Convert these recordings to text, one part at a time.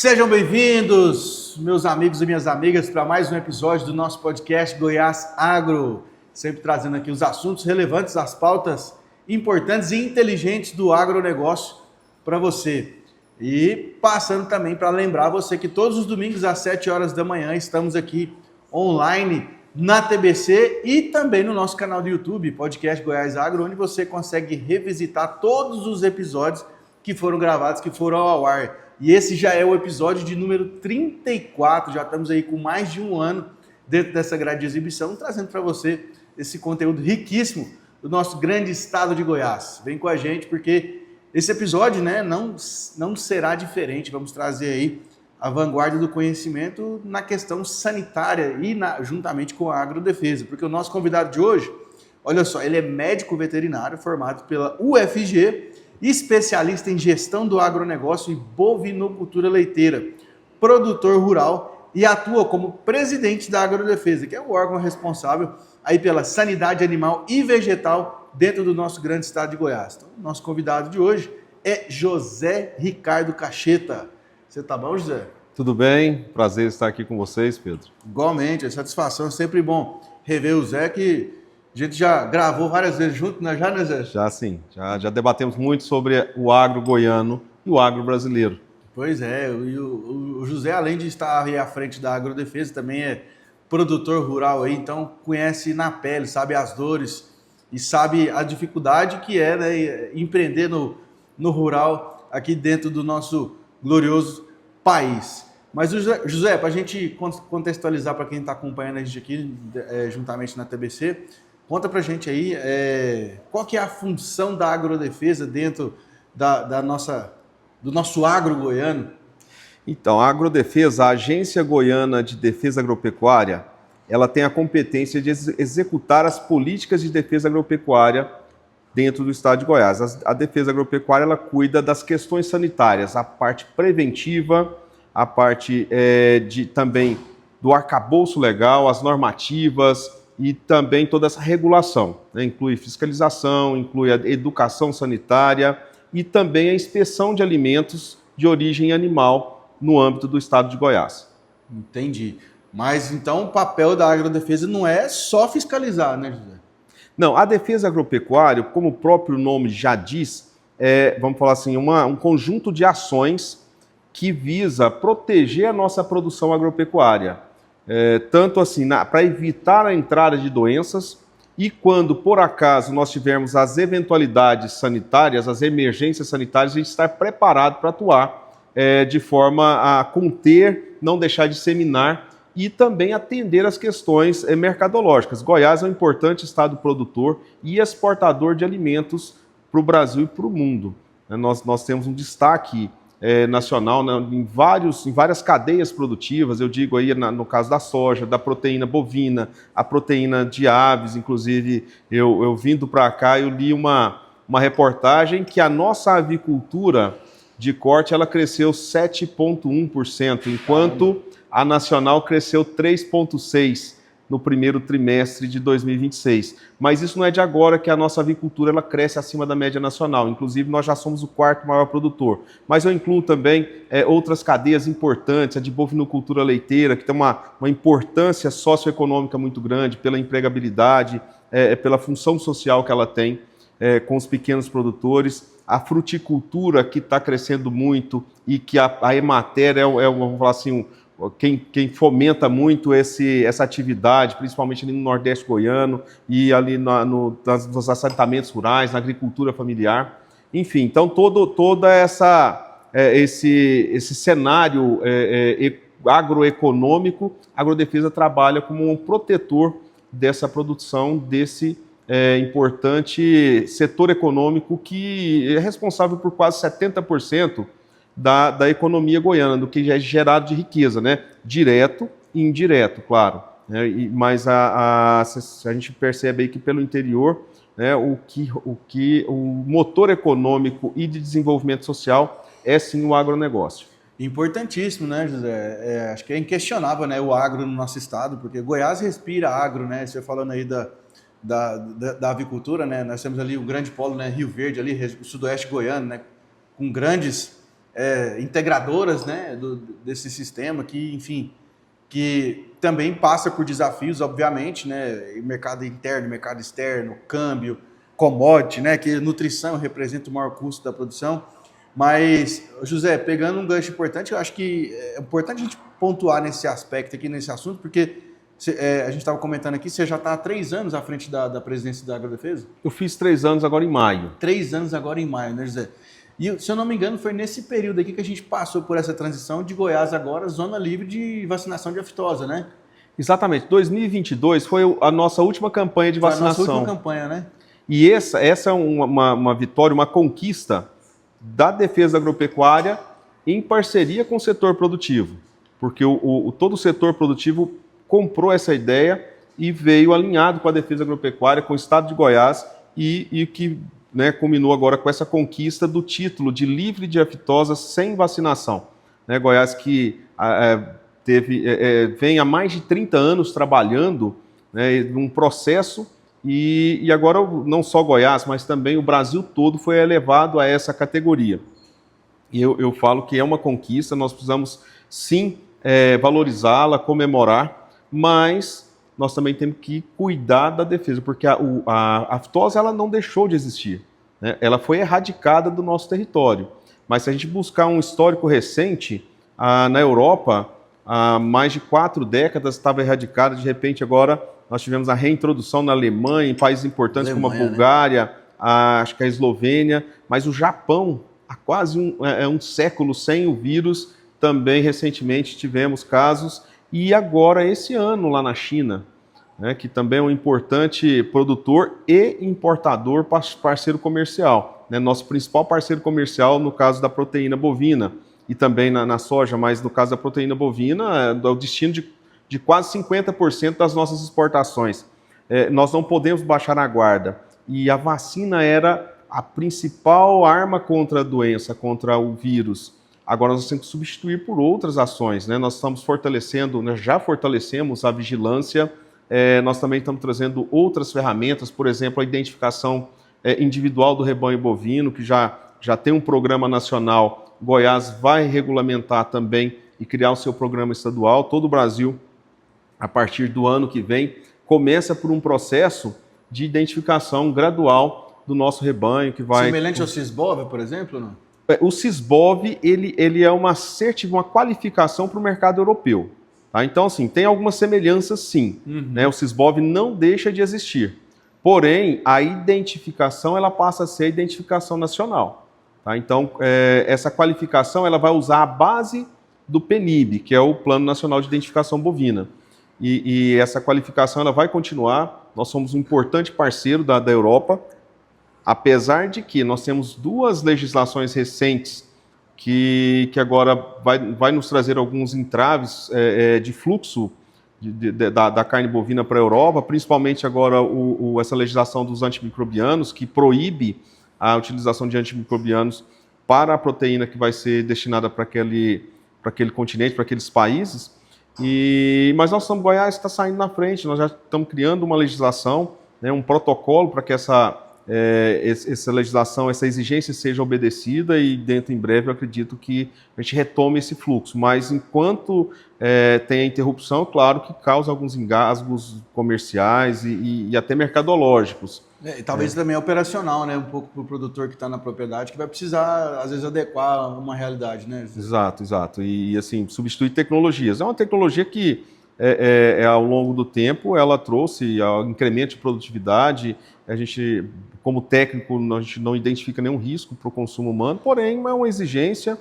Sejam bem-vindos, meus amigos e minhas amigas, para mais um episódio do nosso podcast Goiás Agro, sempre trazendo aqui os assuntos relevantes, as pautas importantes e inteligentes do agronegócio para você. E passando também para lembrar você que todos os domingos às 7 horas da manhã estamos aqui online na TBC e também no nosso canal do YouTube, Podcast Goiás Agro, onde você consegue revisitar todos os episódios que foram gravados, que foram ao ar. E esse já é o episódio de número 34, já estamos aí com mais de um ano dentro dessa grade de exibição, trazendo para você esse conteúdo riquíssimo do nosso grande estado de Goiás. Vem com a gente porque esse episódio, não será diferente, vamos trazer aí a vanguarda do conhecimento na questão sanitária e juntamente com a agrodefesa, porque o nosso convidado de hoje, olha só, ele é médico veterinário formado pela UFG, especialista em gestão do agronegócio e bovinocultura leiteira, produtor rural e atua como presidente da Agrodefesa, que é o órgão responsável aí pela sanidade animal e vegetal dentro do nosso grande estado de Goiás. Então, nosso convidado de hoje é José Ricardo Cacheta. Você tá bom, José? Tudo bem, prazer estar aqui com vocês, Pedro. Igualmente, a satisfação é sempre bom rever o Zé, que a gente já gravou várias vezes junto, né, Zé? Já sim, já debatemos muito sobre o agro goiano e o agro brasileiro. Pois é, e o José, além de estar aí à frente da Agrodefesa, também é produtor rural aí, então conhece na pele, sabe as dores e sabe a dificuldade que é, né, empreender no rural aqui dentro do nosso glorioso país. Mas, José, para a gente contextualizar para quem está acompanhando a gente aqui, juntamente na TBC, conta para a gente aí qual que é a função da agrodefesa dentro do nosso agro goiano. Então, a Agrodefesa, a Agência Goiana de Defesa Agropecuária, ela tem a competência de executar as políticas de defesa agropecuária dentro do estado de Goiás. A defesa agropecuária, ela cuida das questões sanitárias, a parte preventiva, a parte também do arcabouço legal, as normativas e também toda essa regulação, né? Inclui fiscalização, inclui a educação sanitária e também a inspeção de alimentos de origem animal no âmbito do estado de Goiás. Entendi. Mas então o papel da agrodefesa não é só fiscalizar, né, José? Não, a defesa agropecuária, como o próprio nome já diz, vamos falar assim, um conjunto de ações que visa proteger a nossa produção agropecuária. Tanto assim, para evitar a entrada de doenças e quando, por acaso, nós tivermos as eventualidades sanitárias, as emergências sanitárias, a gente estar preparado para atuar de forma a conter, não deixar disseminar e também atender as questões mercadológicas. Goiás é um importante estado produtor e exportador de alimentos para o Brasil e para o mundo. Nós temos um destaque nacional, né, em várias cadeias produtivas, eu digo aí no caso da soja, da proteína bovina, a proteína de aves, inclusive eu vindo para cá, eu li uma reportagem que a nossa avicultura de corte ela cresceu 7,1%, enquanto a nacional cresceu 3,6% no primeiro trimestre de 2026. Mas isso não é de agora que a nossa avicultura ela cresce acima da média nacional. Inclusive, nós já somos o quarto maior produtor. Mas eu incluo também outras cadeias importantes, a de bovinocultura leiteira, que tem uma importância socioeconômica muito grande pela empregabilidade, pela função social que ela tem com os pequenos produtores. A fruticultura, que está crescendo muito e que a Emater vamos falar assim, quem fomenta muito essa atividade, principalmente ali no Nordeste goiano e ali nos assentamentos rurais, na agricultura familiar. Enfim, então todo esse cenário agroeconômico, a Agrodefesa trabalha como um protetor dessa produção, desse importante setor econômico que é responsável por quase 70% da economia goiana, do que já é gerado de riqueza, né? Direto e indireto, claro. Né? Mas a gente percebe aí que pelo interior, né, o motor econômico e de desenvolvimento social é sim o agronegócio. Importantíssimo, né, José? Acho que é inquestionável, né, o agro no nosso estado, porque Goiás respira agro, né? Você falando aí da avicultura, né? Nós temos ali o grande polo, né, Rio Verde, ali, o sudoeste goiano, né, com grandes integradoras, né, desse sistema que, enfim, que também passa por desafios, obviamente, né, mercado interno, mercado externo, câmbio, commodity, né, que nutrição representa o maior custo da produção. Mas, José, pegando um gancho importante, eu acho que é importante a gente pontuar nesse aspecto aqui, nesse assunto, porque a gente estava comentando aqui, você já está há 3 anos à frente da presidência da Agrodefesa? Eu fiz 3 anos agora em maio. 3 anos agora em maio, né, José? E, se eu não me engano, foi nesse período aqui que a gente passou por essa transição de Goiás agora, zona livre de vacinação de aftosa, né? Exatamente. 2022 foi a nossa última campanha de vacinação. Foi a nossa última campanha, né? E essa é uma vitória, uma conquista da defesa agropecuária em parceria com o setor produtivo. Porque todo o setor produtivo comprou essa ideia e veio alinhado com a defesa agropecuária, com o estado de Goiás e que, né, culminou agora com essa conquista do título de livre de aftosa sem vacinação. Né, Goiás que vem há mais de 30 anos trabalhando, né, num processo e agora não só Goiás, mas também o Brasil todo foi elevado a essa categoria. E eu falo que é uma conquista, nós precisamos sim valorizá-la, comemorar, mas nós também temos que cuidar da defesa, porque a aftosa ela não deixou de existir, né? Ela foi erradicada do nosso território. Mas se a gente buscar um histórico recente, na Europa, há mais de 4 décadas estava erradicada, de repente agora nós tivemos a reintrodução na Alemanha, em países importantes como a Bulgária, né? Acho que a Eslovênia, mas o Japão, há quase um século sem o vírus, também recentemente tivemos casos, e agora esse ano lá na China, né, que também é um importante produtor e importador, parceiro comercial, né, nosso principal parceiro comercial no caso da proteína bovina, e também na soja, mas no caso da proteína bovina, é o destino de quase 50% das nossas exportações. Nós não podemos baixar a guarda, e a vacina era a principal arma contra a doença, contra o vírus. Agora nós temos que substituir por outras ações, né? Nós estamos fortalecendo, nós já fortalecemos a vigilância, nós também estamos trazendo outras ferramentas, por exemplo, a identificação individual do rebanho bovino, que já tem um programa nacional. Goiás vai regulamentar também e criar o seu programa estadual. Todo o Brasil, a partir do ano que vem, começa por um processo de identificação gradual do nosso rebanho, que vai... Semelhante ao Sysbov, por exemplo, não? O Sysbov, ele é uma qualificação para o mercado europeu. Tá? Então, assim, tem algumas semelhanças, sim. Né? O Sysbov não deixa de existir. Porém, a identificação ela passa a ser a identificação nacional. Tá? Então, essa qualificação ela vai usar a base do PNIB, que é o Plano Nacional de Identificação Bovina. E essa qualificação ela vai continuar. Nós somos um importante parceiro da Europa, apesar de que nós temos 2 legislações recentes que agora vai nos trazer alguns entraves de fluxo da carne bovina para a Europa, principalmente agora essa legislação dos antimicrobianos, que proíbe a utilização de antimicrobianos para a proteína que vai ser destinada para aquele continente, para aqueles países. Mas Goiás está saindo na frente, nós já estamos criando uma legislação, né, um protocolo para que essa legislação, essa exigência seja obedecida e dentro em breve eu acredito que a gente retome esse fluxo, mas enquanto tem a interrupção, claro que causa alguns engasgos comerciais e até mercadológicos. E talvez também operacional, né? Um pouco para o produtor que está na propriedade, que vai precisar, às vezes, adequar uma realidade, né? Exato. E, assim, substituir tecnologias. É uma tecnologia que, ao longo do tempo, ela trouxe incremento de produtividade. A gente, como técnico, a gente não identifica nenhum risco para o consumo humano, porém, é uma exigência,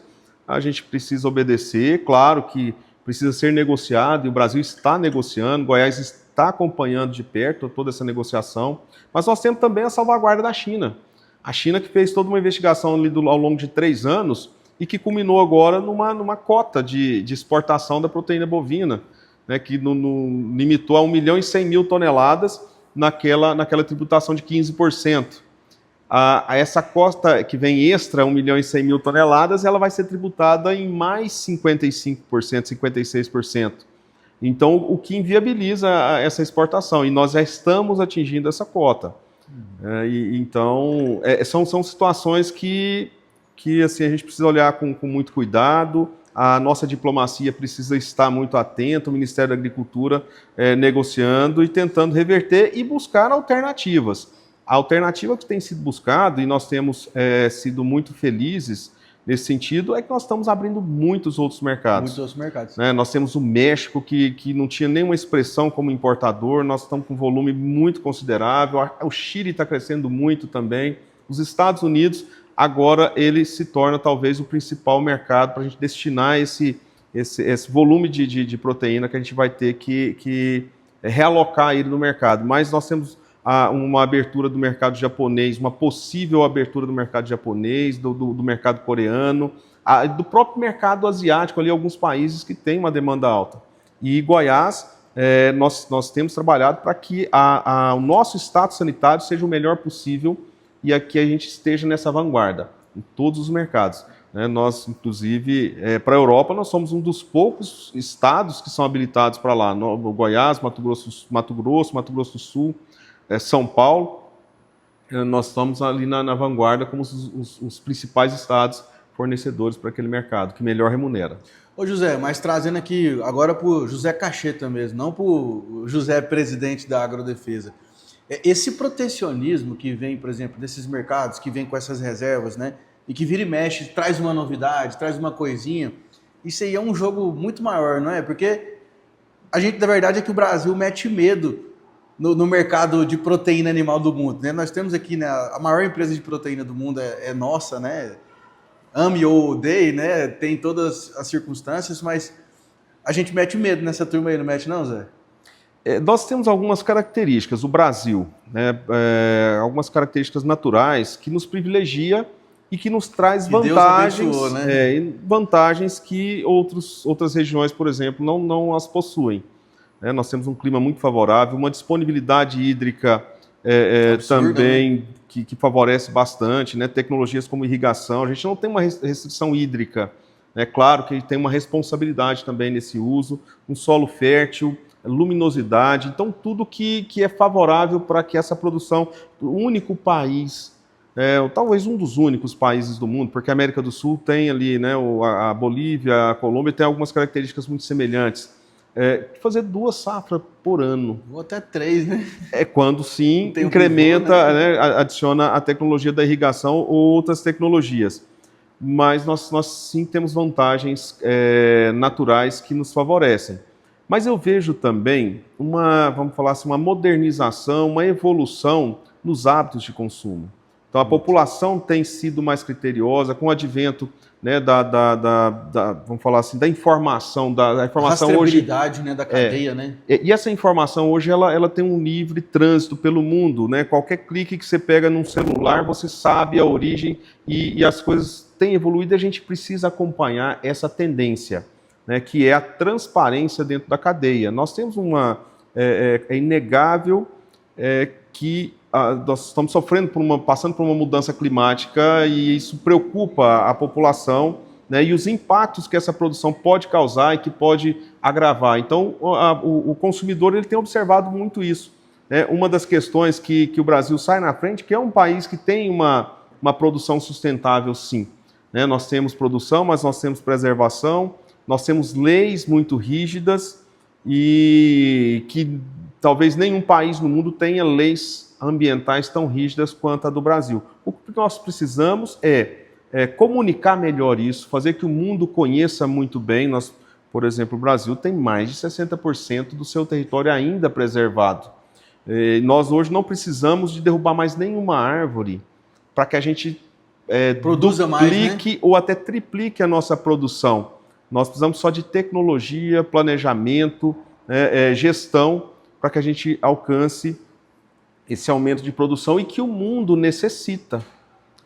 a gente precisa obedecer. Claro que precisa ser negociado, e o Brasil está negociando, Goiás está acompanhando de perto toda essa negociação, mas nós temos também a salvaguarda da China. A China que fez toda uma investigação ali ao longo de 3 anos e que culminou agora numa cota de exportação da proteína bovina, né, que limitou a 1.100.000 toneladas naquela tributação de 15%. Essa cota que vem extra, 1.100.000 toneladas, ela vai ser tributada em mais 55%, 56%. Então, o que inviabiliza essa exportação, e nós já estamos atingindo essa cota. Então, são situações que que assim, a gente precisa olhar com muito cuidado, a nossa diplomacia precisa estar muito atenta, o Ministério da Agricultura negociando e tentando reverter e buscar alternativas. A alternativa que tem sido buscada, e nós temos sido muito felizes nesse sentido, é que nós estamos abrindo muitos outros mercados. Muitos outros mercados. Nós temos o México, que não tinha nenhuma expressão como importador, nós estamos com um volume muito considerável, o Chile está crescendo muito também, os Estados Unidos, agora ele se torna talvez o principal mercado para a gente destinar esse volume de proteína que a gente vai ter que realocar ele no mercado. Mas nós temos uma abertura do mercado japonês, uma possível abertura do mercado japonês, do mercado coreano, do próprio mercado asiático, ali alguns países que têm uma demanda alta. E Goiás, nós temos trabalhado para que o nosso status sanitário seja o melhor possível e aqui a gente esteja nessa vanguarda, em todos os mercados. Nós, inclusive, para a Europa, nós somos um dos poucos estados que são habilitados para lá. Goiás, Mato Grosso do Sul, São Paulo, nós estamos ali na vanguarda como os principais estados fornecedores para aquele mercado, que melhor remunera. Ô José, mas trazendo aqui agora para o José Cacheta mesmo, não para o José presidente da Agrodefesa. Esse protecionismo que vem, por exemplo, desses mercados, que vem com essas reservas, né? E que vira e mexe, traz uma novidade, traz uma coisinha, isso aí é um jogo muito maior, não é? Porque a gente, na verdade, é que o Brasil mete medo no mercado de proteína animal do mundo, né? Nós temos aqui, né, a maior empresa de proteína do mundo é nossa, né? Ame ou odeie, né? Tem todas as circunstâncias, mas a gente mete medo nessa turma aí, não mete não, Zé? Nós temos algumas características, o Brasil, né, algumas características naturais que nos privilegia e que nos traz vantagens, abençoou, né? vantagens que outras regiões, por exemplo, não as possuem. Nós temos um clima muito favorável, uma disponibilidade hídrica também, né? que favorece bastante, né? Tecnologias como irrigação, a gente não tem uma restrição hídrica, é claro que tem uma responsabilidade também nesse uso, um solo fértil, luminosidade, então tudo que é favorável para que essa produção, o único país, talvez um dos únicos países do mundo, porque a América do Sul tem ali, né, a Bolívia, a Colômbia tem algumas características muito semelhantes, fazer 2 safras por ano. Ou até 3, né? Quando sim incrementa, pivô, né, adiciona a tecnologia da irrigação ou outras tecnologias. Mas nós sim temos vantagens naturais que nos favorecem. Mas eu vejo também vamos falar assim, uma modernização, uma evolução nos hábitos de consumo. Então a população tem sido mais criteriosa com o advento, né, vamos falar assim, da informação, da informação hoje, né, da cadeia, né? E essa informação hoje ela tem um livre trânsito pelo mundo, né? Qualquer clique que você pega num celular, você sabe a origem e as coisas têm evoluído. A gente precisa acompanhar essa tendência, né, que é a transparência dentro da cadeia. Nós temos é inegável que nós estamos passando por uma mudança climática e isso preocupa a população, né, e os impactos que essa produção pode causar e que pode agravar. Então, o consumidor ele tem observado muito isso. Né? Uma das questões que o Brasil sai na frente, que é um país que tem uma produção sustentável, sim. Né? Nós temos produção, mas nós temos preservação, nós temos leis muito rígidas e que talvez nenhum país no mundo tenha leis ambientais tão rígidas quanto a do Brasil. O que nós precisamos é comunicar melhor isso, fazer que o mundo conheça muito bem. Por exemplo, o Brasil tem mais de 60% do seu território ainda preservado. Nós hoje não precisamos de derrubar mais nenhuma árvore para que a gente produza duplique, mais, né? Ou até triplique a nossa produção. Nós precisamos só de tecnologia, planejamento, gestão, para que a gente alcance esse aumento de produção e que o mundo necessita.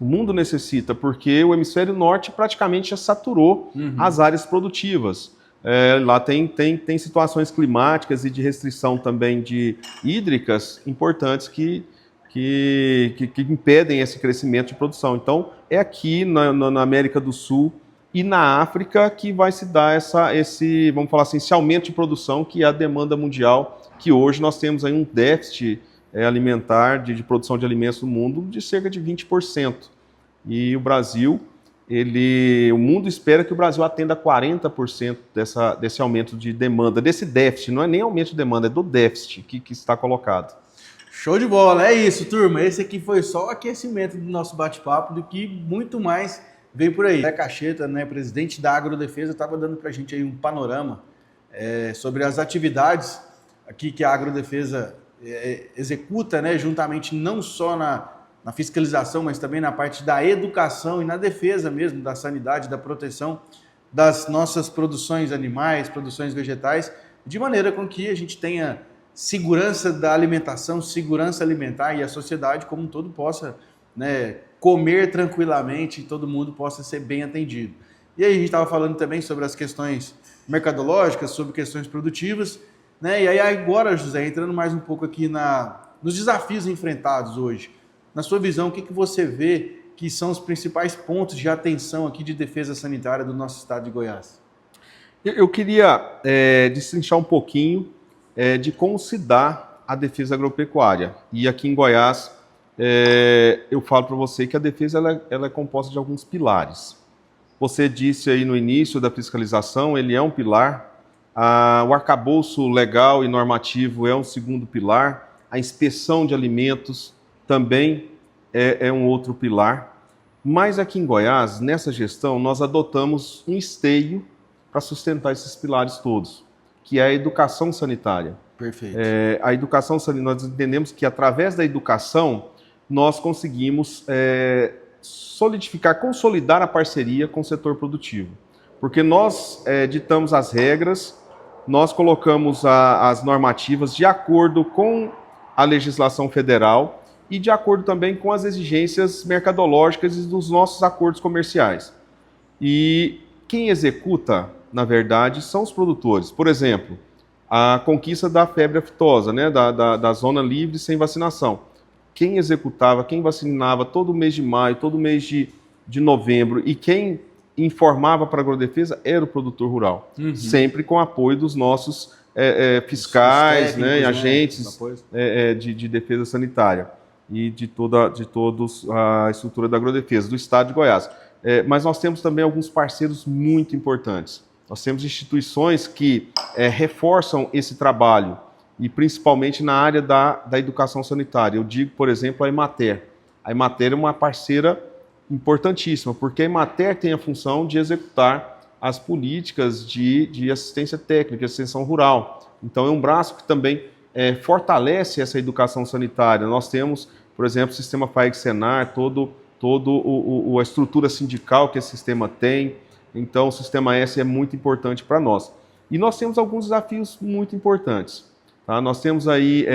O mundo necessita, porque o hemisfério norte praticamente já saturou as áreas produtivas. Lá tem situações climáticas e de restrição também de hídricas importantes que impedem esse crescimento de produção. Então, é aqui na América do Sul e na África que vai se dar vamos falar assim, esse aumento de produção, que é a demanda mundial, que hoje nós temos aí um déficit alimentar, de produção de alimentos no mundo, de cerca de 20%. E o Brasil o mundo espera que o Brasil atenda 40% desse aumento de demanda, desse déficit, não é nem aumento de demanda, é do déficit que está colocado. Show de bola, é isso, turma. Esse aqui foi só o aquecimento do nosso bate-papo, do que muito mais vem por aí. Zé Cacheta, né, presidente da Agrodefesa, estava dando para a gente aí um panorama sobre as atividades aqui que a Agrodefesa executa, né, juntamente não só na fiscalização, mas também na parte da educação e na defesa mesmo da sanidade, da proteção das nossas produções animais, produções vegetais, de maneira com que a gente tenha segurança da alimentação, segurança alimentar, e a sociedade como um todo possa, né, comer tranquilamente e todo mundo possa ser bem atendido. E aí a gente estava falando também sobre as questões mercadológicas, sobre questões produtivas, né? E aí agora, José, entrando mais um pouco aqui nos desafios enfrentados hoje, na sua visão, o que você vê que são os principais pontos de atenção aqui de defesa sanitária do nosso estado de Goiás? Eu queria destrinchar um pouquinho de como se dá a defesa agropecuária. E aqui em Goiás, eu falo para você que a defesa ela é composta de alguns pilares. Você disse aí no início da fiscalização, ele é um pilar. O arcabouço legal e normativo é um segundo pilar. A inspeção de alimentos também é um outro pilar. Mas aqui em Goiás, nessa gestão, nós adotamos um esteio para sustentar esses pilares todos, que é a educação sanitária. Perfeito. A educação sanitária, nós entendemos que através da educação nós conseguimos solidificar, consolidar a parceria com o setor produtivo. Porque nós ditamos as regras, nós colocamos as normativas de acordo com a legislação federal e de acordo também com as exigências mercadológicas e dos nossos acordos comerciais. E quem executa, na verdade, são os produtores. Por exemplo, a conquista da febre aftosa, né, da zona livre sem vacinação. Quem executava, quem vacinava todo mês de maio, todo mês de novembro, e quem informava para a Agrodefesa era o produtor rural. Uhum. Sempre com apoio dos nossos fiscais, técnicos, né, e agentes de defesa sanitária e de todos a estrutura da Agrodefesa, do estado de Goiás. Mas nós temos também alguns parceiros muito importantes. Nós temos instituições que reforçam esse trabalho, e principalmente na área da educação sanitária. Eu digo, por exemplo, a Emater. A Emater é uma parceira importantíssima, porque a Emater tem a função de executar as políticas de assistência técnica, extensão rural. Então é um braço que também fortalece essa educação sanitária. Nós temos, por exemplo, o sistema FAEG-Senar, a estrutura sindical que esse sistema tem. Então o sistema S é muito importante para nós. E nós temos alguns desafios muito importantes. Tá? Nós temos aí,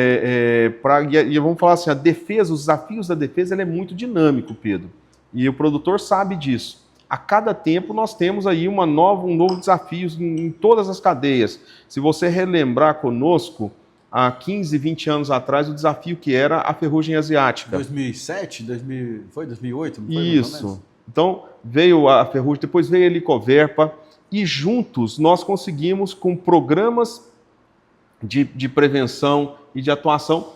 e vamos falar assim, a defesa, os desafios da defesa, ele é muito dinâmico, Pedro. E o produtor sabe disso. A cada tempo nós temos aí um novo desafio em todas as cadeias. Se você relembrar conosco, há 15, 20 anos atrás, o desafio que era a ferrugem asiática. 2007? Foi 2008? Não foi? Isso. Então, veio a ferrugem, depois veio a helicoverpa, e juntos nós conseguimos, com programas de prevenção e de atuação,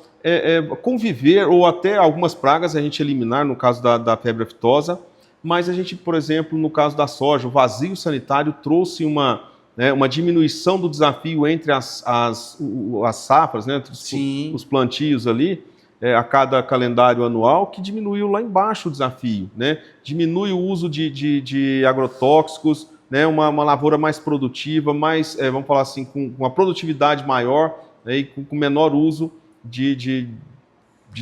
conviver, ou até algumas pragas a gente eliminar, no caso da febre aftosa, mas a gente, por exemplo, no caso da soja, o vazio sanitário trouxe uma diminuição do desafio entre as safras, né, os plantios ali, a cada calendário anual, que diminuiu lá embaixo o desafio, né? Diminui o uso de agrotóxicos, né? Uma lavoura mais produtiva, vamos falar assim, com uma produtividade maior, né? E com menor uso de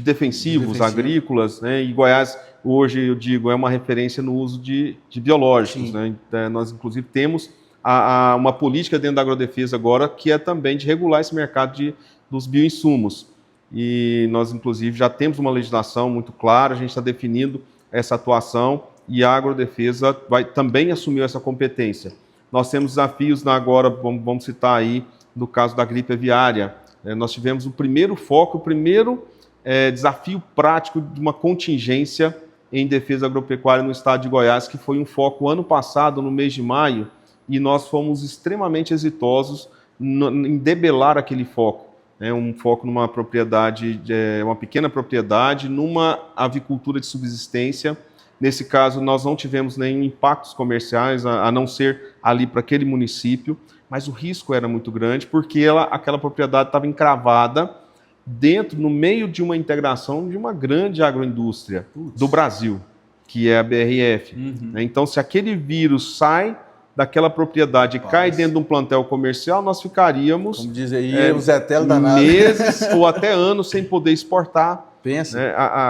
defensivos agrícolas, né? E Goiás, hoje, eu digo, é uma referência no uso de biológicos, né? Nós, inclusive, temos uma política dentro da Agrodefesa agora, que é também de regular esse mercado dos bioinsumos. E nós, inclusive, já temos uma legislação muito clara, a gente está definindo essa atuação, e a Agrodefesa também assumiu essa competência. Nós temos desafios agora, vamos citar aí, no caso da gripe aviária. Nós tivemos o primeiro foco, o primeiro desafio prático de uma contingência em defesa agropecuária no estado de Goiás, que foi um foco ano passado, no mês de maio, e nós fomos extremamente exitosos em debelar aquele foco. Um foco numa propriedade, uma pequena propriedade, numa avicultura de subsistência, Nesse caso, nós não tivemos nenhum impactos comerciais, a não ser ali para aquele município, mas o risco era muito grande, porque aquela propriedade estava encravada no meio de uma integração de uma grande agroindústria do Brasil, que é a BRF. Então, se aquele vírus sai daquela propriedade e cai dentro de um plantel comercial, nós ficaríamos, como diz aí, o Zé Telo danado, meses ou até anos sem poder exportar. Pensa.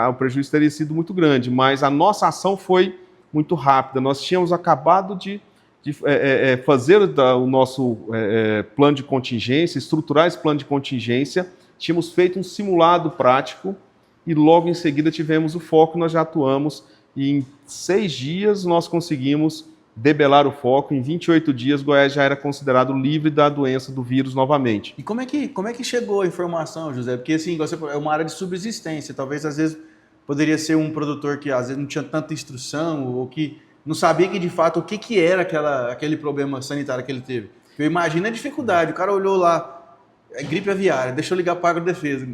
O prejuízo teria sido muito grande, mas a nossa ação foi muito rápida. Nós tínhamos acabado de fazer o nosso plano de contingência, estruturar esse plano de contingência, tínhamos feito um simulado prático e logo em seguida tivemos o foco, nós já atuamos e em 6 dias nós conseguimos debelar o foco. Em 28 dias, Goiás já era considerado livre da doença do vírus novamente. E como é que chegou a informação, José? Porque assim, é uma área de subsistência, talvez às vezes poderia ser um produtor que às vezes não tinha tanta instrução ou que não sabia que de fato o que era aquele problema sanitário que ele teve. Eu imagino a dificuldade, o cara olhou lá, gripe aviária, deixa eu ligar para a Agrodefesa.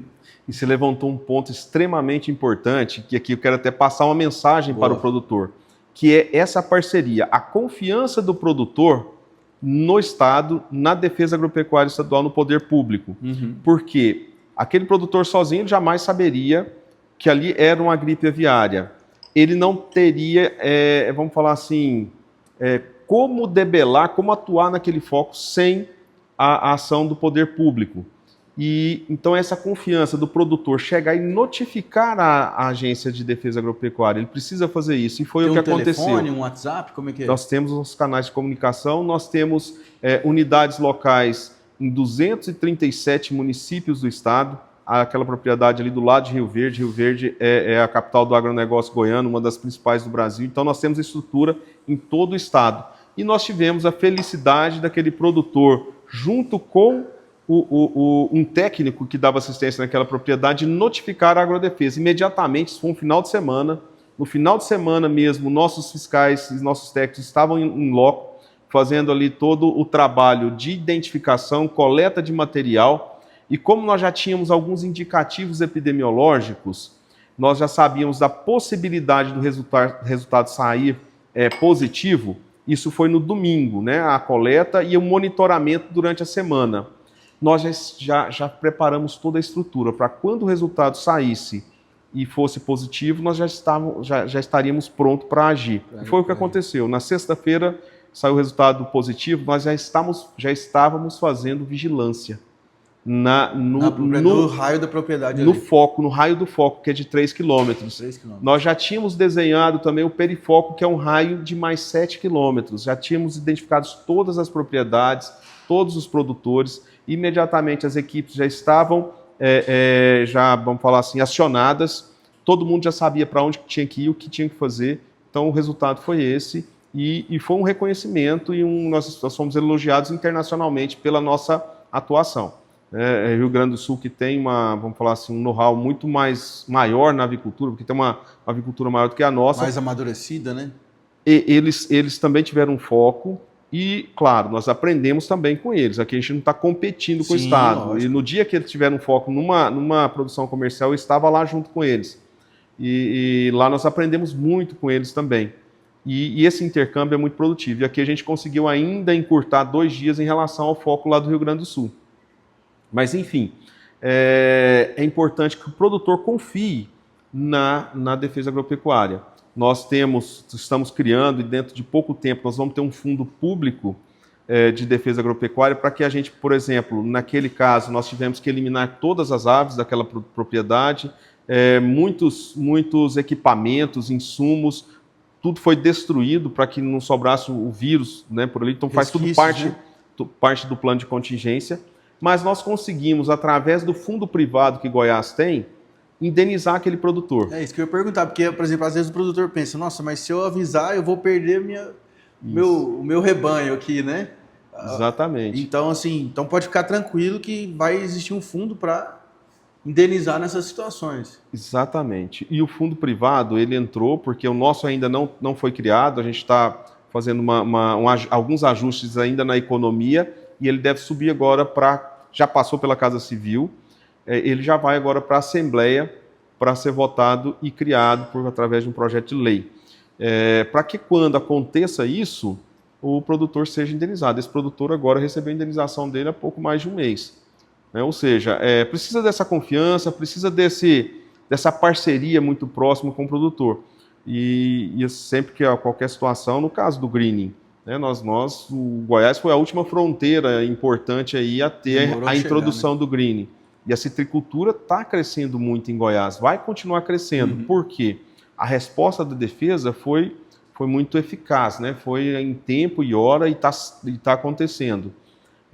E você levantou um ponto extremamente importante, que aqui eu quero até passar uma mensagem para o produtor, que é essa parceria, a confiança do produtor no Estado, na defesa agropecuária estadual, no poder público. Porque aquele produtor sozinho jamais saberia que ali era uma gripe aviária. Ele não teria, vamos falar assim, como debelar, como atuar naquele foco sem a ação do poder público. E então essa confiança do produtor chegar e notificar a agência de defesa agropecuária, ele precisa fazer isso, e foi o que aconteceu. Tem um telefone, um WhatsApp, como é que é? Nós temos os canais de comunicação, nós temos unidades locais em 237 municípios do estado, aquela propriedade ali do lado de Rio Verde. Rio Verde é a capital do agronegócio goiano, uma das principais do Brasil, então nós temos estrutura em todo o estado. E nós tivemos a felicidade daquele produtor, junto com um técnico que dava assistência naquela propriedade, notificar a Agrodefesa. Imediatamente, isso foi um final de semana. No final de semana mesmo, nossos fiscais e nossos técnicos estavam em loco, fazendo ali todo o trabalho de identificação, coleta de material. E como nós já tínhamos alguns indicativos epidemiológicos, nós já sabíamos da possibilidade do resultado sair positivo. Isso foi no domingo, né? A coleta e o monitoramento durante a semana. Nós já preparamos toda a estrutura para quando o resultado saísse e fosse positivo, nós já estaríamos prontos para agir. E foi o que aconteceu. Na sexta-feira saiu o resultado positivo, nós já estávamos fazendo vigilância. No raio da propriedade. No raio do foco, que é de 3 quilômetros. Nós já tínhamos desenhado também o perifoco, que é um raio de mais 7 quilômetros. Já tínhamos identificado todas as propriedades, todos os produtores. Imediatamente as equipes já estavam, vamos falar assim, acionadas. Todo mundo já sabia para onde tinha que ir, o que tinha que fazer. Então o resultado foi esse. E foi um reconhecimento e nós fomos elogiados internacionalmente pela nossa atuação. Rio Grande do Sul, que tem vamos falar assim, um know-how muito maior na avicultura, porque tem uma avicultura maior do que a nossa. Mais amadurecida, né? E eles também tiveram um foco e, claro, nós aprendemos também com eles. Aqui a gente não está competindo com o Estado. Lógico. E no dia que eles tiveram um foco numa produção comercial, eu estava lá junto com eles. E lá nós aprendemos muito com eles também. E esse intercâmbio é muito produtivo. E aqui a gente conseguiu ainda encurtar 2 dias em relação ao foco lá do Rio Grande do Sul. Mas, enfim, é importante que o produtor confie na defesa agropecuária. Nós estamos criando, e dentro de pouco tempo, nós vamos ter um fundo público de defesa agropecuária para que a gente, por exemplo, naquele caso, nós tivemos que eliminar todas as aves daquela propriedade, muitos equipamentos, insumos, tudo foi destruído para que não sobrasse o vírus, né, por ali. Então faz tudo parte do plano de contingência. Mas nós conseguimos, através do fundo privado que Goiás tem, indenizar aquele produtor. É isso que eu ia perguntar, porque, por exemplo, às vezes o produtor pensa, nossa, mas se eu avisar, eu vou perder o meu rebanho aqui, né? Exatamente. Então, assim, pode ficar tranquilo que vai existir um fundo para indenizar nessas situações. Exatamente. E o fundo privado, ele entrou, porque o nosso ainda não foi criado, a gente está fazendo alguns ajustes ainda na economia, e ele deve subir agora já passou pela Casa Civil, ele já vai agora para a Assembleia para ser votado e criado através de um projeto de lei. para que quando aconteça isso, o produtor seja indenizado. Esse produtor agora recebeu a indenização dele há pouco mais de um mês. Né? Ou seja, precisa dessa confiança, precisa dessa parceria muito próxima com o produtor. E sempre que há qualquer situação, no caso do greening, né, o Goiás foi a última fronteira importante aí a ter a introdução do greening. E a citricultura está crescendo muito em Goiás, vai continuar crescendo. Por quê? A resposta da defesa foi muito eficaz, né? Foi em tempo e hora e está acontecendo.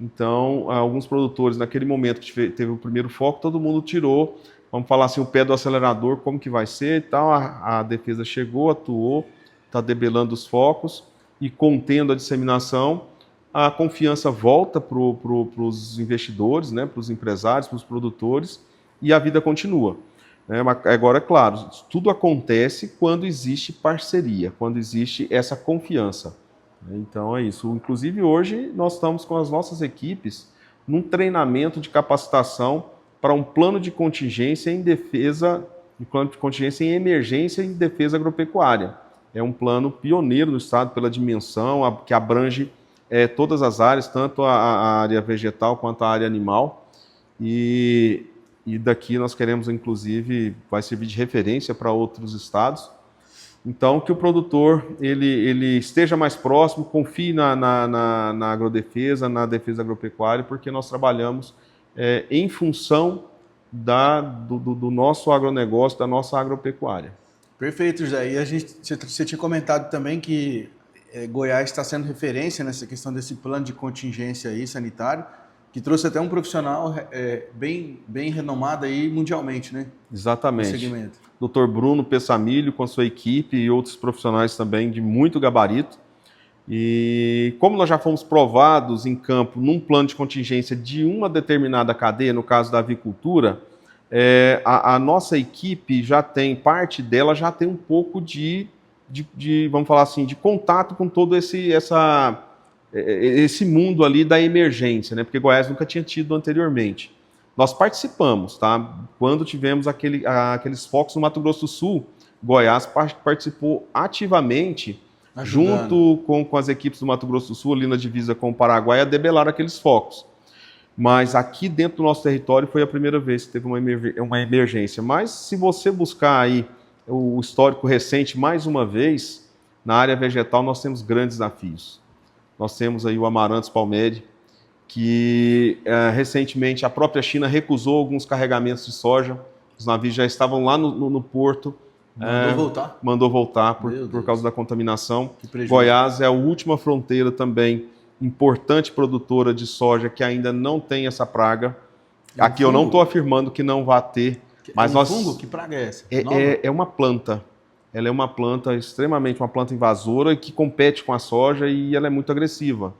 Então, alguns produtores, naquele momento que teve o primeiro foco, todo mundo tirou, vamos falar assim, o pé do acelerador, como que vai ser e tal. A defesa chegou, atuou, está debelando os focos e contendo a disseminação. A confiança volta para os investidores, né, para os empresários, para os produtores, e a vida continua. Agora, é claro, tudo acontece quando existe parceria, quando existe essa confiança. Então é isso. Inclusive hoje nós estamos com as nossas equipes num treinamento de capacitação para um plano de contingência em defesa, um plano de contingência em emergência em defesa agropecuária. É um plano pioneiro no estado pela dimensão, que abrange todas as áreas, tanto a área vegetal quanto a área animal. E daqui nós queremos, inclusive, vai servir de referência para outros estados. Então, que o produtor ele esteja mais próximo, confie na agrodefesa, na defesa agropecuária, porque nós trabalhamos em função do nosso agronegócio, da nossa agropecuária. Perfeito, José. E você tinha comentado também que Goiás está sendo referência nessa questão desse plano de contingência aí, sanitário, que trouxe até um profissional bem renomado aí mundialmente, né? Exatamente. No segmento. Dr. Bruno Pessamilho, com sua equipe e outros profissionais também de muito gabarito. E como nós já fomos provados em campo num plano de contingência de uma determinada cadeia, no caso da avicultura, a nossa equipe parte dela já tem um pouco de vamos falar assim, de contato com todo esse mundo ali da emergência, né? Porque Goiás nunca tinha tido anteriormente. Nós participamos, tá? Quando tivemos aqueles focos no Mato Grosso do Sul, Goiás participou ativamente, junto com as equipes do Mato Grosso do Sul, ali na divisa com o Paraguai, a debelar aqueles focos. Mas aqui dentro do nosso território foi a primeira vez que teve uma emergência. Mas se você buscar aí o histórico recente, mais uma vez, na área vegetal nós temos grandes desafios. Nós temos aí o Amaranthus palmeri, que recentemente a própria China recusou alguns carregamentos de soja. Os navios já estavam lá no porto. Mandou voltar por causa da contaminação. Goiás é a última fronteira também importante produtora de soja que ainda não tem essa praga. Aqui eu não estou afirmando que não vai ter. Mas fungo? Que praga é essa? É uma planta. Ela é uma planta uma planta invasora que compete com a soja e ela é muito agressiva.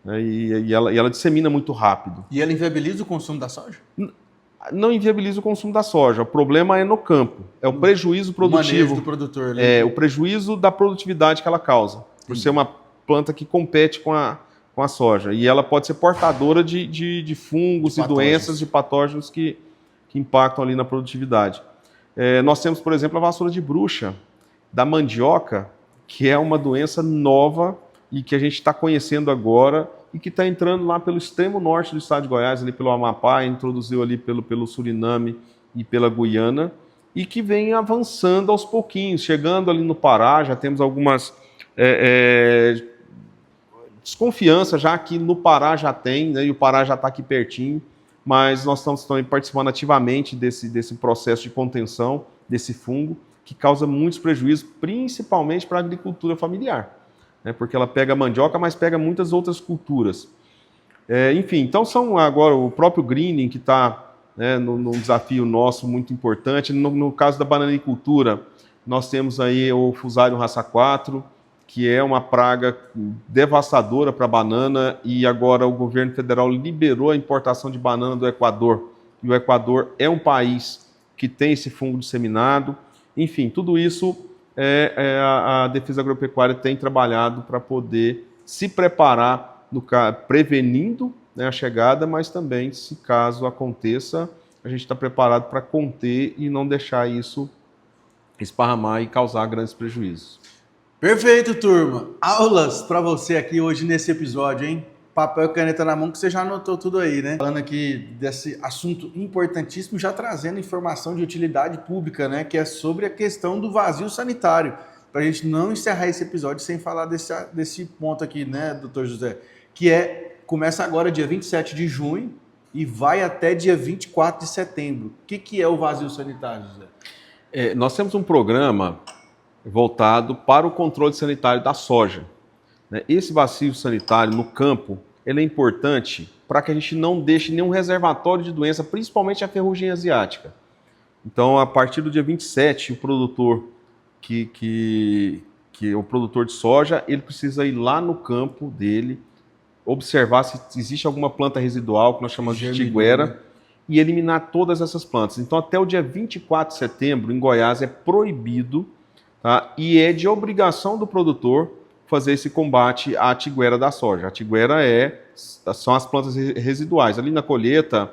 E ela dissemina muito rápido. E ela inviabiliza o consumo da soja? Não inviabiliza o consumo da soja. O problema é no campo. É o prejuízo produtivo. O manejo do produtor. O prejuízo da produtividade que ela causa. Por ser uma planta que compete com a soja. E ela pode ser portadora de fungos e doenças, de patógenos que impactam ali na produtividade. Nós temos, por exemplo, a vassoura de bruxa da mandioca, que é uma doença nova e que a gente está conhecendo agora e que está entrando lá pelo extremo norte do estado de Goiás, ali pelo Amapá, introduziu ali pelo Suriname e pela Guiana, e que vem avançando aos pouquinhos, chegando ali no Pará. Já temos algumas desconfiança, já que no Pará já tem, né, e o Pará já está aqui pertinho, mas nós estamos também participando ativamente desse processo de contenção desse fungo, que causa muitos prejuízos, principalmente para a agricultura familiar, né, porque ela pega a mandioca, mas pega muitas outras culturas. Enfim, então são agora o próprio greening que está, né, num desafio nosso muito importante. No caso da bananicultura, nós temos aí o Fusarium raça 4, que é uma praga devastadora para a banana, e agora o governo federal liberou a importação de banana do Equador, e o Equador é um país que tem esse fungo disseminado. Enfim, tudo isso a Defesa Agropecuária tem trabalhado para poder se preparar, prevenindo, né, a chegada, mas também, se caso aconteça, a gente está preparado para conter e não deixar isso esparramar e causar grandes prejuízos. Perfeito, turma. Aulas para você aqui hoje nesse episódio, hein? Papel e caneta na mão que você já anotou tudo aí, né? Falando aqui desse assunto importantíssimo, já trazendo informação de utilidade pública, né? Que é sobre a questão do vazio sanitário. Para a gente não encerrar esse episódio sem falar desse ponto aqui, né, doutor José? Começa agora dia 27 de junho e vai até dia 24 de setembro. O que é o vazio sanitário, José? Nós temos um programa voltado para o controle sanitário da soja. Esse vazio sanitário no campo, ele é importante para que a gente não deixe nenhum reservatório de doença, principalmente a ferrugem asiática. Então, a partir do dia 27, o produtor que é o produtor de soja, ele precisa ir lá no campo dele, observar se existe alguma planta residual, que nós chamamos de tiguera, e eliminar todas essas plantas. Então, até o dia 24 de setembro, em Goiás, é proibido, tá? E é de obrigação do produtor fazer esse combate à tiguera da soja. A tiguera são as plantas residuais. Ali na colheita,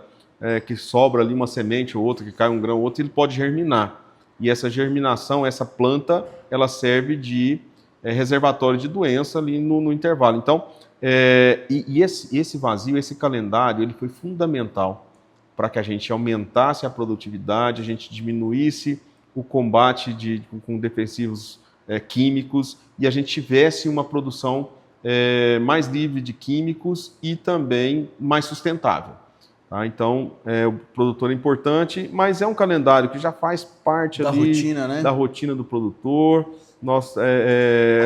que sobra ali uma semente ou outra, que cai um grão ou outro, ele pode germinar. E essa germinação, essa planta, ela serve de reservatório de doença ali no intervalo. Então, esse vazio, esse calendário, ele foi fundamental para que a gente aumentasse a produtividade, a gente diminuísse o combate com defensivos químicos e a gente tivesse uma produção mais livre de químicos e também mais sustentável. Tá? Então, o produtor é importante, mas é um calendário que já faz parte da ali, rotina, né? Da rotina do produtor. Nós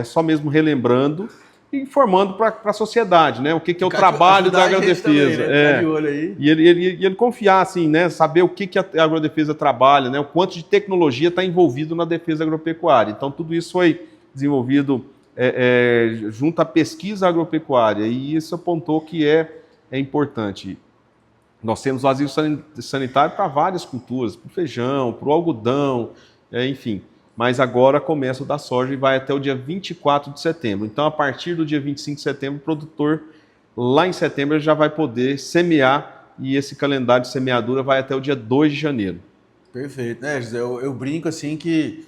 só mesmo relembrando e informando para a sociedade, né? O que é o trabalho da agrodefesa. Tá de olho aí. E ele confiar, assim, né? Saber o que a agrodefesa trabalha, né? O quanto de tecnologia está envolvido na defesa agropecuária. Então, tudo isso foi desenvolvido junto à pesquisa agropecuária e isso apontou que é importante. Nós temos vazio sanitário para várias culturas, para o feijão, para o algodão, enfim. Mas agora começa o da soja e vai até o dia 24 de setembro. Então, a partir do dia 25 de setembro, o produtor, lá em setembro, já vai poder semear e esse calendário de semeadura vai até o dia 2 de janeiro. Perfeito. José, eu brinco assim que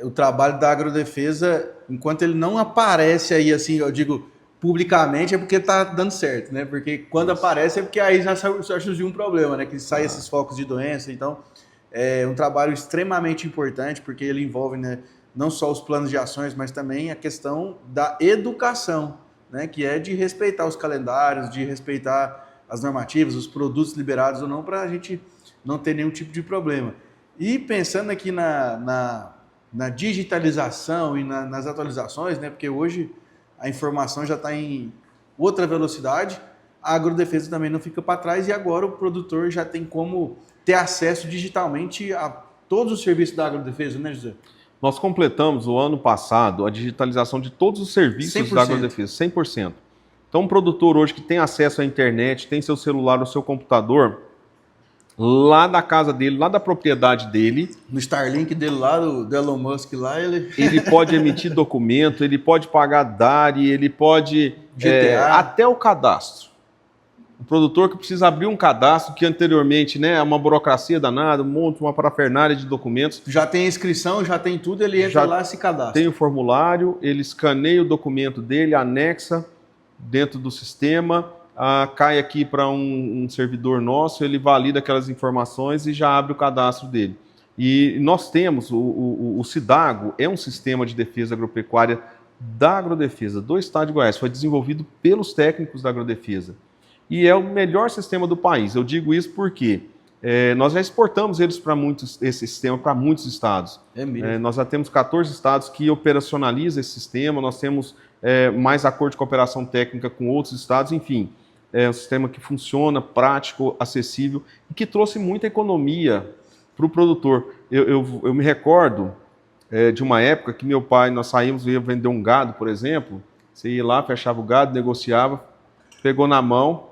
o trabalho da agrodefesa, enquanto ele não aparece aí, assim, eu digo publicamente, é porque está dando certo, né? Porque quando aparece é porque aí já surgiu um problema, né? Que sai esses focos de doença, então... É um trabalho extremamente importante, porque ele envolve, né, não só os planos de ações, mas também a questão da educação, né, que é de respeitar os calendários, de respeitar as normativas, os produtos liberados ou não, para a gente não ter nenhum tipo de problema. E pensando aqui na digitalização e nas atualizações, né, porque hoje a informação já está em outra velocidade, a agrodefesa também não fica para trás e agora o produtor já tem como ter acesso digitalmente a todos os serviços da agrodefesa, né, José? Nós completamos o ano passado a digitalização de todos os serviços 100%. Da agrodefesa, 100%. Então, um produtor hoje que tem acesso à internet, tem seu celular ou seu computador, lá da casa dele, lá da propriedade dele... No Starlink dele lá, do Elon Musk lá, ele pode emitir documento, ele pode pagar DARI, ele pode... GTA. Até o cadastro. O produtor que precisa abrir um cadastro, que anteriormente, né, é uma burocracia danada, uma parafernália de documentos. Já tem a inscrição, já tem tudo, ele entra lá e se cadastra. Tem o formulário, ele escaneia o documento dele, anexa dentro do sistema, cai aqui para um servidor nosso, ele valida aquelas informações e já abre o cadastro dele. E nós temos, o SIDAGO é um sistema de defesa agropecuária da agrodefesa do estado de Goiás, foi desenvolvido pelos técnicos da agrodefesa. E é o melhor sistema do país. Eu digo isso porque nós já exportamos esse sistema para muitos estados. É mesmo. Nós já temos 14 estados que operacionalizam esse sistema, nós temos mais acordo de cooperação técnica com outros estados, enfim. É um sistema que funciona, prático, acessível e que trouxe muita economia para o produtor. Eu me recordo de uma época que meu pai, nós saímos, ia vender um gado, por exemplo, você ia lá, fechava o gado, negociava, pegou na mão,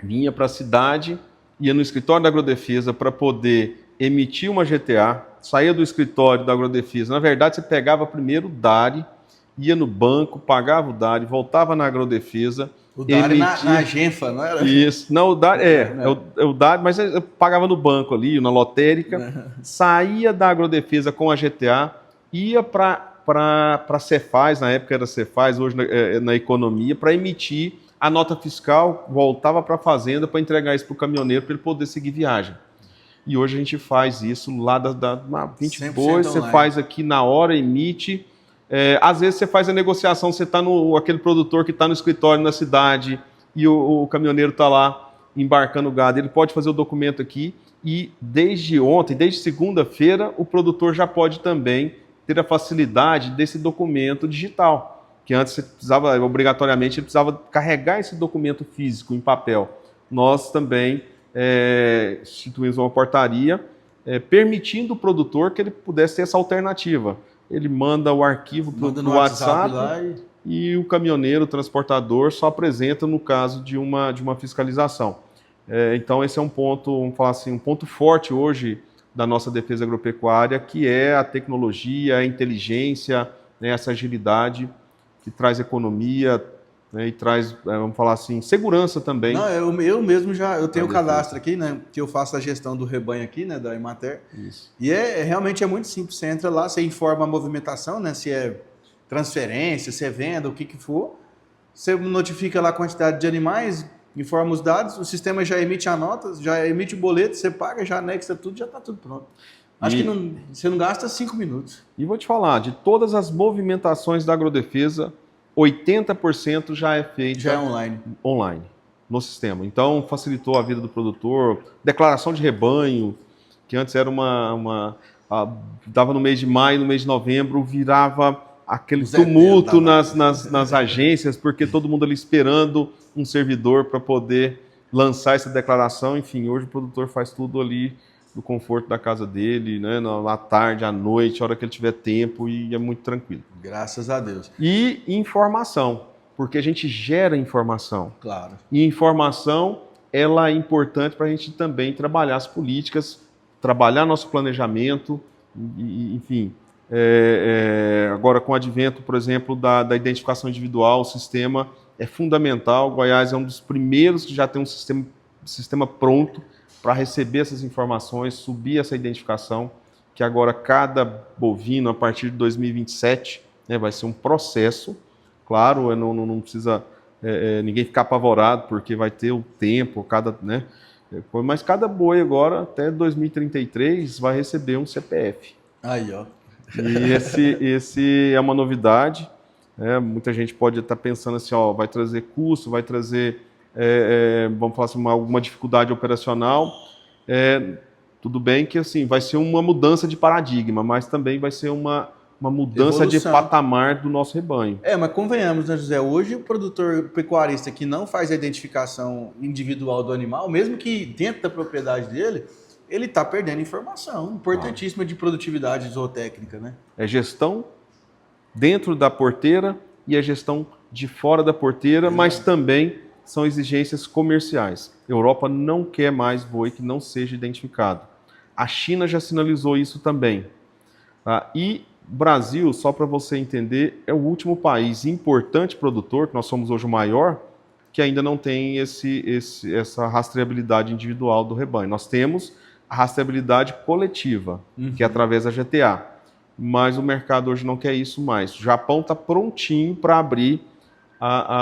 vinha para a cidade, ia no escritório da agrodefesa para poder emitir uma GTA, saía do escritório da agrodefesa. Na verdade, você pegava primeiro o DARI, ia no banco, pagava o DARI, voltava na agrodefesa. O DARI na Genfa, não era? Isso. Não, o DARI o DARI, mas eu pagava no banco ali, na lotérica, saía da agrodefesa com a GTA, ia para para a Cefaz, na época era Cefaz, hoje na economia, para emitir a nota fiscal, voltava para a fazenda para entregar isso para o caminhoneiro para ele poder seguir viagem. E hoje a gente faz isso lá da 20 depois, você faz aqui na hora, emite. Às vezes você faz a negociação, você está aquele produtor que está no escritório na cidade e o caminhoneiro está lá embarcando o gado, ele pode fazer o documento aqui e desde ontem, desde segunda-feira, o produtor já pode também ter a facilidade desse documento digital, que antes você precisava, obrigatoriamente, ele precisava carregar esse documento físico em papel. Nós também instituímos uma portaria permitindo o produtor que ele pudesse ter essa alternativa. Ele manda o arquivo para o WhatsApp e o caminhoneiro, o transportador, só apresenta no caso de uma fiscalização. Então esse é um ponto, vamos falar assim, um ponto forte hoje da nossa defesa agropecuária, que é a tecnologia, a inteligência, né, essa agilidade que traz economia, né, e traz, vamos falar assim, segurança também. Não, eu mesmo eu tenho o cadastro aqui, né, que eu faço a gestão do rebanho aqui, né, da Emater. Isso. E realmente é muito simples, você entra lá, você informa a movimentação, né, se é transferência, se é venda, o que for, você notifica lá a quantidade de animais, informa os dados, o sistema já emite a nota, já emite o boleto, você paga, já anexa tudo, já está tudo pronto. Acho que você não gasta 5 minutos. E vou te falar, de todas as movimentações da agrodefesa, 80% já é feito online, no sistema. Então, facilitou a vida do produtor. Declaração de rebanho, que antes era dava no mês de maio, no mês de novembro, virava aquele tumulto nas agências, porque todo mundo ali esperando um servidor para poder lançar essa declaração. Enfim, hoje o produtor faz tudo ali no conforto da casa dele, né, à tarde, à noite, a hora que ele tiver tempo, e é muito tranquilo. Graças a Deus. E informação, porque a gente gera informação. Claro. E informação, ela é importante para a gente também trabalhar as políticas, trabalhar nosso planejamento, enfim. Agora, com o advento, por exemplo, da identificação individual, o sistema é fundamental. Goiás é um dos primeiros que já tem um sistema pronto para receber essas informações, subir essa identificação, que agora cada bovino, a partir de 2027, né, vai ser um processo. Claro, não precisa ninguém ficar apavorado, porque vai ter o tempo, né, mas cada boi agora, até 2033, vai receber um CPF. Aí, ó. E esse é uma novidade. Muita gente pode estar pensando assim, ó, vai trazer custo, vai trazer, vamos falar assim, alguma dificuldade operacional. Tudo bem que assim, vai ser uma mudança de paradigma, mas também vai ser uma mudança de patamar do nosso rebanho. Mas convenhamos, né, José? Hoje o produtor pecuarista que não faz a identificação individual do animal, mesmo que dentro da propriedade dele, ele está perdendo informação importantíssima de produtividade zootécnica, né? É gestão dentro da porteira e a gestão de fora da porteira, mas também são exigências comerciais. A Europa não quer mais boi que não seja identificado. A China já sinalizou isso também. E o Brasil, só para você entender, é o último país importante produtor, que nós somos hoje o maior, que ainda não tem essa rastreabilidade individual do rebanho. Nós temos a rastreabilidade coletiva, que é através da GTA. Mas o mercado hoje não quer isso mais. O Japão está prontinho para abrir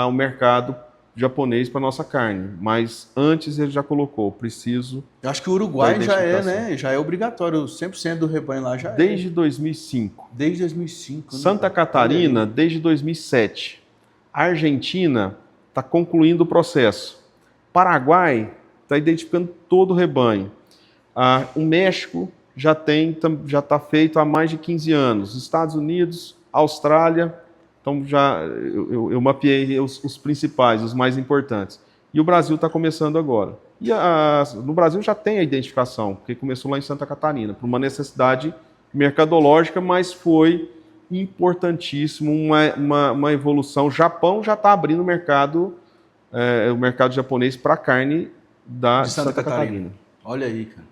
o mercado japonês para nossa carne, mas antes ele já colocou, preciso... Eu acho que o Uruguai já é obrigatório, 100% do rebanho lá já desde 2005. Desde 2005. Santa Catarina, desde 2007. A Argentina está concluindo o processo. Paraguai está identificando todo o rebanho. O México já está feito há mais de 15 anos. Estados Unidos, Austrália, então eu mapeei os principais, os mais importantes. E o Brasil está começando agora. E no Brasil já tem a identificação, porque começou lá em Santa Catarina, por uma necessidade mercadológica, mas foi importantíssimo, uma evolução. O Japão já está abrindo o mercado japonês para a carne de Santa Catarina. Olha aí, cara.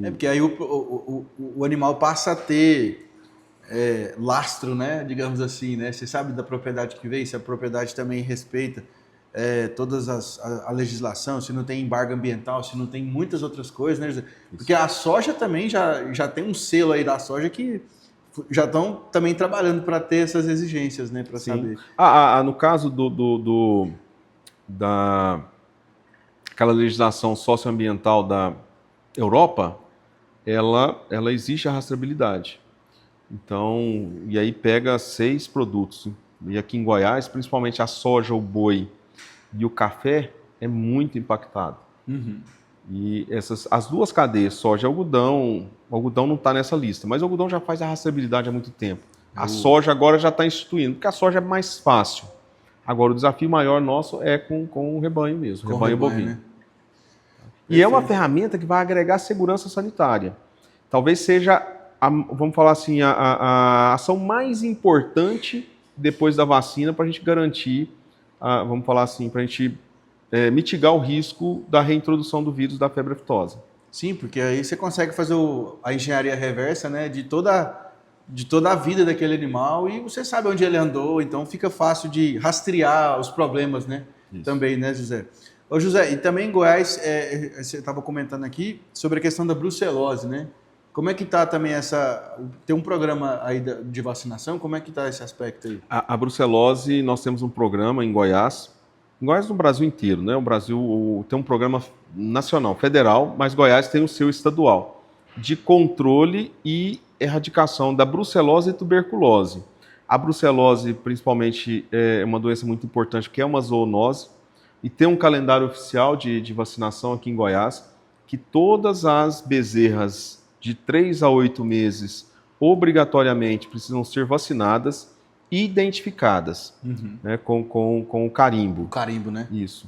Porque aí o animal passa a ter lastro, né? Digamos assim, né? Você sabe da propriedade que veio, se a propriedade também respeita todas a legislação, se não tem embargo ambiental, se não tem muitas outras coisas, né? Porque a soja também já tem um selo aí da soja que já estão também trabalhando para ter essas exigências, né? Para saber. No caso aquela legislação socioambiental da Europa, ela exige a rastreabilidade. Então, e aí pega 6 produtos. E aqui em Goiás, principalmente a soja, o boi e o café, é muito impactado. Uhum. E as duas cadeias, soja e algodão, o algodão não está nessa lista, mas o algodão já faz a rastreabilidade há muito tempo. A soja agora já está instituindo, porque a soja é mais fácil. Agora, o desafio maior nosso é com o rebanho mesmo, Com rebanho rebanho, bovino. né? E é uma ferramenta que vai agregar segurança sanitária. Talvez seja, vamos falar assim, a ação mais importante depois da vacina para a gente garantir, vamos falar assim, para a gente mitigar o risco da reintrodução do vírus da febre aftosa. Sim, porque aí você consegue fazer a engenharia reversa, né, de toda a vida daquele animal e você sabe onde ele andou, então fica fácil de rastrear os problemas, né? Isso. Também, né, José? Ô, José, e também em Goiás, você estava comentando aqui sobre a questão da brucelose, né? Como é que está também tem um programa aí de vacinação, como é que está esse aspecto aí? A brucelose, nós temos um programa em Goiás no Brasil inteiro, né? O Brasil tem um programa nacional, federal, mas Goiás tem o seu estadual, de controle e erradicação da brucelose e tuberculose. A brucelose, principalmente, é uma doença muito importante, que é uma zoonose, e tem um calendário oficial de vacinação aqui em Goiás, que todas as bezerras de 3 a 8 meses, obrigatoriamente, precisam ser vacinadas e identificadas, né, com o carimbo. O carimbo, né? Isso.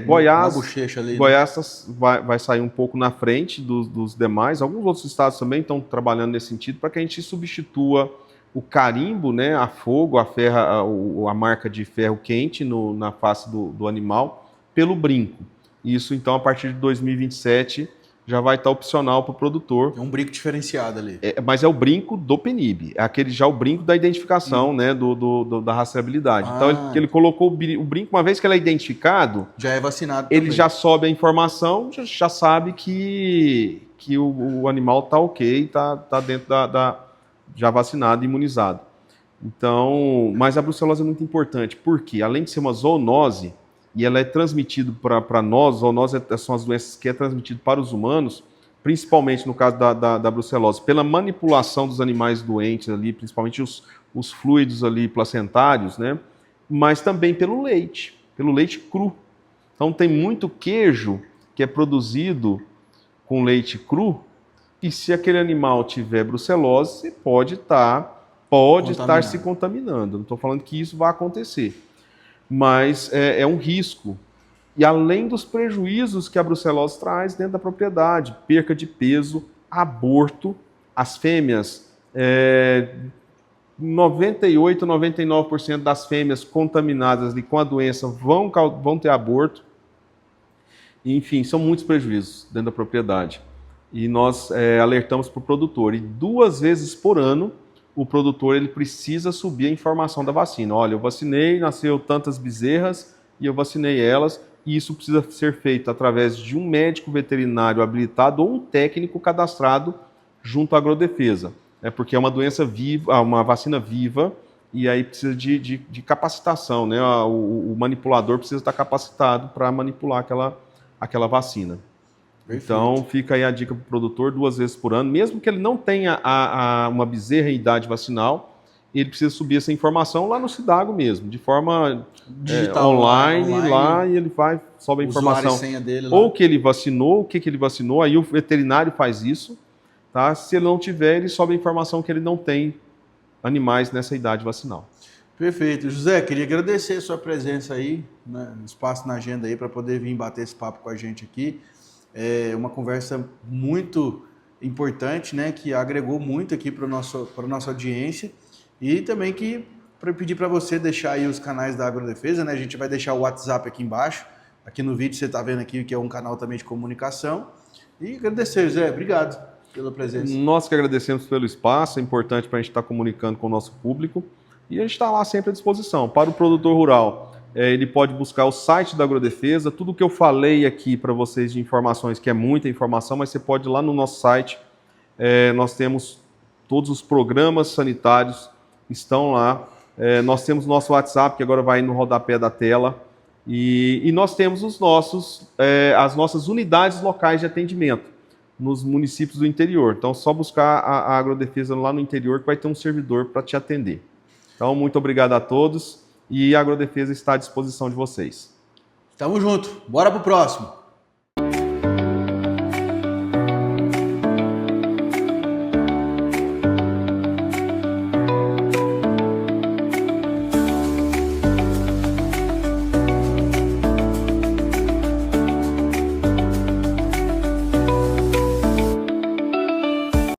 Goiás, na bochecha ali, Goiás vai sair um pouco na frente dos demais. Alguns outros estados também estão trabalhando nesse sentido para que a gente substitua o carimbo, né, a fogo, a marca de ferro quente na face do animal, pelo brinco. Isso, então, a partir de 2027, já vai estar opcional para o produtor. É um brinco diferenciado ali. Mas é o brinco do PNIB, o brinco da identificação, né, da rastreabilidade. Então, ele colocou o brinco, uma vez que ele é identificado, já é vacinado ele também. já sobe a informação, já sabe que o animal está ok, está dentro já vacinado e imunizado. Então, mas a brucelose é muito importante, porque além de ser uma zoonose, e ela é transmitida para nós, zoonose são as doenças que é transmitido para os humanos, principalmente no caso da brucelose, pela manipulação dos animais doentes ali, principalmente os fluidos ali placentários, né? Mas também pelo leite cru. Então tem muito queijo que é produzido com leite cru, e se aquele animal tiver brucelose, pode estar se contaminando. Não estou falando que isso vai acontecer, mas é um risco. E além dos prejuízos que a brucelose traz dentro da propriedade, perca de peso, aborto, as fêmeas, 98, 99% das fêmeas contaminadas com a doença vão ter aborto. Enfim, são muitos prejuízos dentro da propriedade. E nós alertamos para o produtor. E 2 vezes por ano, o produtor ele precisa subir a informação da vacina. Olha, eu vacinei, nasceu tantas bezerras e eu vacinei elas. E isso precisa ser feito através de um médico veterinário habilitado ou um técnico cadastrado junto à Agrodefesa. Porque é uma doença viva, uma vacina viva, e aí precisa de capacitação, né? O manipulador precisa estar capacitado para manipular aquela vacina. Perfeito. Então fica aí a dica para o produtor, 2 vezes por ano, mesmo que ele não tenha uma bezerra em idade vacinal, ele precisa subir essa informação lá no Cidago mesmo, de forma digital, online, lá, e ele sobe a informação. E senha dele lá. Ou que ele vacinou, o que ele vacinou, aí o veterinário faz isso, tá? Se ele não tiver, ele sobe a informação que ele não tem animais nessa idade vacinal. Perfeito. José, queria agradecer a sua presença aí, né, no espaço na agenda aí, para poder vir bater esse papo com a gente aqui. É uma conversa muito importante, né, que agregou muito aqui para a nossa audiência. E também para pedir para você deixar aí os canais da Agrodefesa, né? A gente vai deixar o WhatsApp aqui embaixo. Aqui no vídeo você está vendo aqui que é um canal também de comunicação. E agradecer, José. Obrigado pela presença. Nós que agradecemos pelo espaço. É importante para a gente estar comunicando com o nosso público. E a gente está lá sempre à disposição. Para o produtor rural, ele pode buscar o site da Agrodefesa. Tudo que eu falei aqui para vocês de informações, que é muita informação, mas você pode ir lá no nosso site. Nós temos todos os programas sanitários estão lá. Nós temos nosso WhatsApp, que agora vai no rodapé da tela, e nós temos as nossas unidades locais de atendimento nos municípios do interior. Então, só buscar a Agrodefesa lá no interior que vai ter um servidor para te atender. Então, muito obrigado a todos e a Agrodefesa está à disposição de vocês. Tamo junto. Bora pro próximo.